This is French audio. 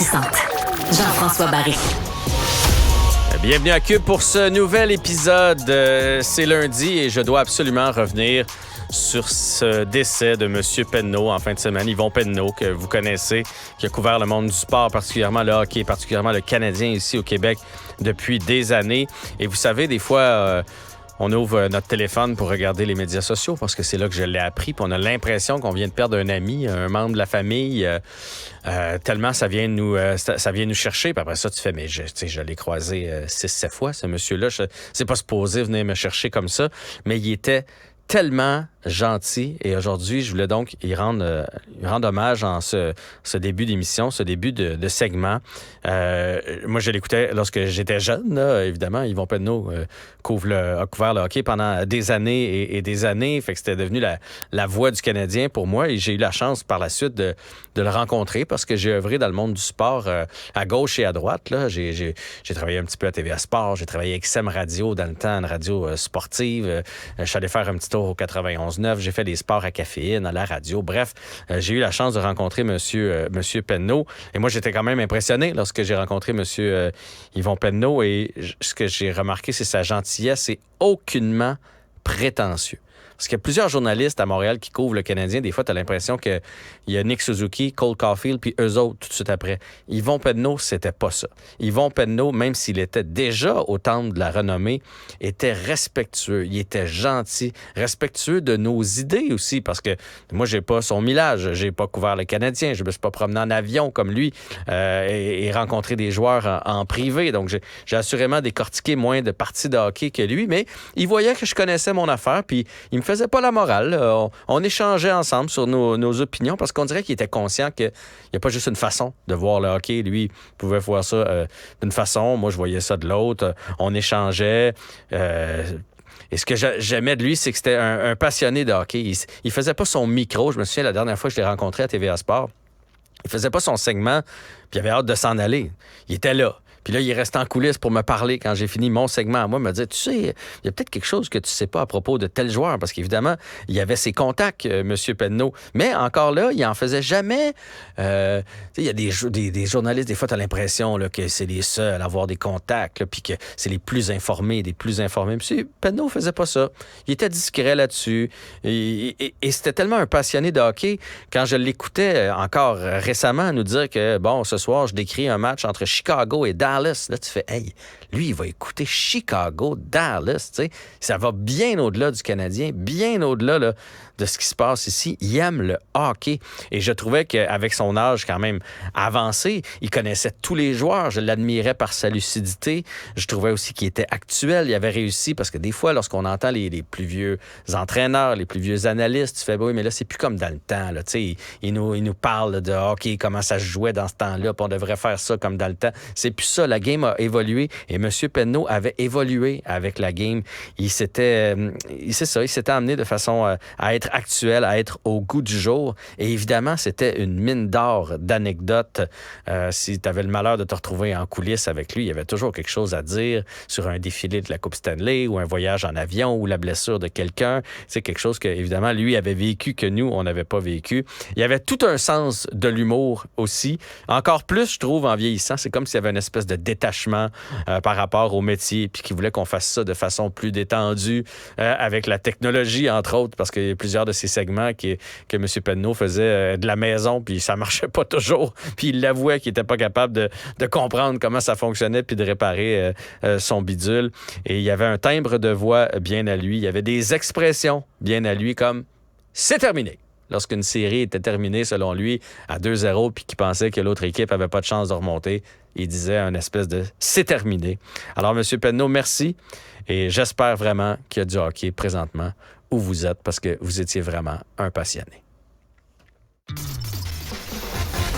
présente Jean-François Barry. Bienvenue à Cube pour ce nouvel épisode. C'est lundi et je dois absolument revenir sur ce décès de M. Penneau en fin de semaine. Yvon Penneau, que vous connaissez, qui a couvert le monde du sport, particulièrement le hockey, particulièrement le Canadien ici au Québec depuis des années. Et vous savez, des fois, on ouvre notre téléphone pour regarder les médias sociaux parce que c'est là que je l'ai appris. Puis on a l'impression qu'on vient de perdre un ami, un membre de la famille, tellement ça vient nous chercher. Puis après ça, tu fais, mais je l'ai croisé 6-7 fois, ce monsieur-là. C'est pas supposé venir me chercher comme ça, mais il était tellement gentil. Et aujourd'hui, je voulais donc y rendre hommage en ce début d'émission, ce début de segment. Moi, je l'écoutais lorsque j'étais jeune, là, évidemment. Yvon Penneau a couvert le hockey pendant des années et des années. Fait que c'était devenu la voix du Canadien pour moi. Et j'ai eu la chance par la suite de le rencontrer parce que j'ai œuvré dans le monde du sport à gauche et à droite. Là. J'ai travaillé un petit peu à TVA Sport. J'ai travaillé avec SEM Radio dans le temps, une radio sportive. Je suis allé faire un petit tour au 91.9. J'ai fait des sports à caféine, à la radio. Bref, j'ai eu la chance de rencontrer Monsieur Penneau. Et moi, j'étais quand même impressionné lorsque j'ai rencontré Monsieur Yvon Penneau. Et ce que j'ai remarqué, c'est sa gentillesse et aucunement prétentieux. Parce qu'il y a plusieurs journalistes à Montréal qui couvrent le Canadien. Des fois, tu as l'impression qu'il y a Nick Suzuki, Cole Caulfield, puis eux autres tout de suite après. Yvon Penneau, c'était pas ça. Yvon Penneau, même s'il était déjà au temple de la renommée, était respectueux. Il était gentil, respectueux de nos idées aussi. Parce que moi, j'ai pas son millage. J'ai pas couvert le Canadien. Je me suis pas promené en avion comme lui et rencontré des joueurs en privé. Donc, j'ai assurément décortiqué moins de parties de hockey que lui. Mais il voyait que je connaissais mon affaire, puis il me faisait pas la morale. On échangeait ensemble sur nos opinions parce qu'on dirait qu'il était conscient qu'il n'y a pas juste une façon de voir le hockey. Lui, il pouvait voir ça d'une façon. Moi, je voyais ça de l'autre. On échangeait. Et ce que j'aimais de lui, c'est que c'était un passionné de hockey. Il faisait pas son micro. Je me souviens, la dernière fois que je l'ai rencontré à TVA Sport, il faisait pas son segment, puis il avait hâte de s'en aller. Il était là. Puis là, il restait en coulisses pour me parler quand j'ai fini mon segment. Moi, il me disait, tu sais, il y a peut-être quelque chose que tu sais pas à propos de tel joueur. Parce qu'évidemment, il y avait ses contacts, M. Penneau. Mais encore là, il en faisait jamais. Il y a des journalistes, des fois, tu as l'impression là, que c'est les seuls à avoir des contacts, puis que c'est les plus informés, des plus informés. M. Penneau faisait pas ça. Il était discret là-dessus. Et c'était tellement un passionné de hockey. Quand je l'écoutais encore récemment nous dire que, bon, ce soir, je décris un match entre Chicago et Dallas. Là, tu fais, hey, lui, il va écouter Chicago, Dallas, tu sais. Ça va bien au-delà du Canadien, bien au-delà là, de ce qui se passe ici. Il aime le hockey. Et je trouvais qu'avec son âge quand même avancé, il connaissait tous les joueurs. Je l'admirais par sa lucidité. Je trouvais aussi qu'il était actuel. Il avait réussi parce que des fois, lorsqu'on entend les plus vieux entraîneurs, les plus vieux analystes, tu fais, oui, mais là, c'est plus comme dans le temps. Là, tu sais, il nous parle de hockey, comment ça se jouait dans ce temps-là, puis on devrait faire ça comme dans le temps. C'est plus ça. La game a évolué et M. Penneau avait évolué avec la game. Il s'était amené de façon à être actuel, à être au goût du jour. Et évidemment, c'était une mine d'or d'anecdotes. Si tu avais le malheur de te retrouver en coulisses avec lui, il y avait toujours quelque chose à dire sur un défilé de la Coupe Stanley ou un voyage en avion ou la blessure de quelqu'un. C'est quelque chose que, évidemment, lui avait vécu que nous, on n'avait pas vécu. Il y avait tout un sens de l'humour aussi. Encore plus, je trouve, en vieillissant, c'est comme s'il y avait une espèce de détachement par rapport au métier, puis qu'il voulait qu'on fasse ça de façon plus détendue avec la technologie, entre autres, parce qu'il y a plusieurs de ces segments que M. Penneau faisait de la maison, puis ça marchait pas toujours. Puis il l'avouait qu'il était pas capable de comprendre comment ça fonctionnait, puis de réparer son bidule. Et il y avait un timbre de voix bien à lui. Il y avait des expressions bien à lui, comme « c'est terminé ». Lorsqu'une série était terminée, selon lui, à 2-0, puis qu'il pensait que l'autre équipe avait pas de chance de remonter, il disait une espèce de « c'est terminé ». Alors, M. Penneau, merci. Et j'espère vraiment qu'il y a du hockey présentement où vous êtes, parce que vous étiez vraiment un passionné.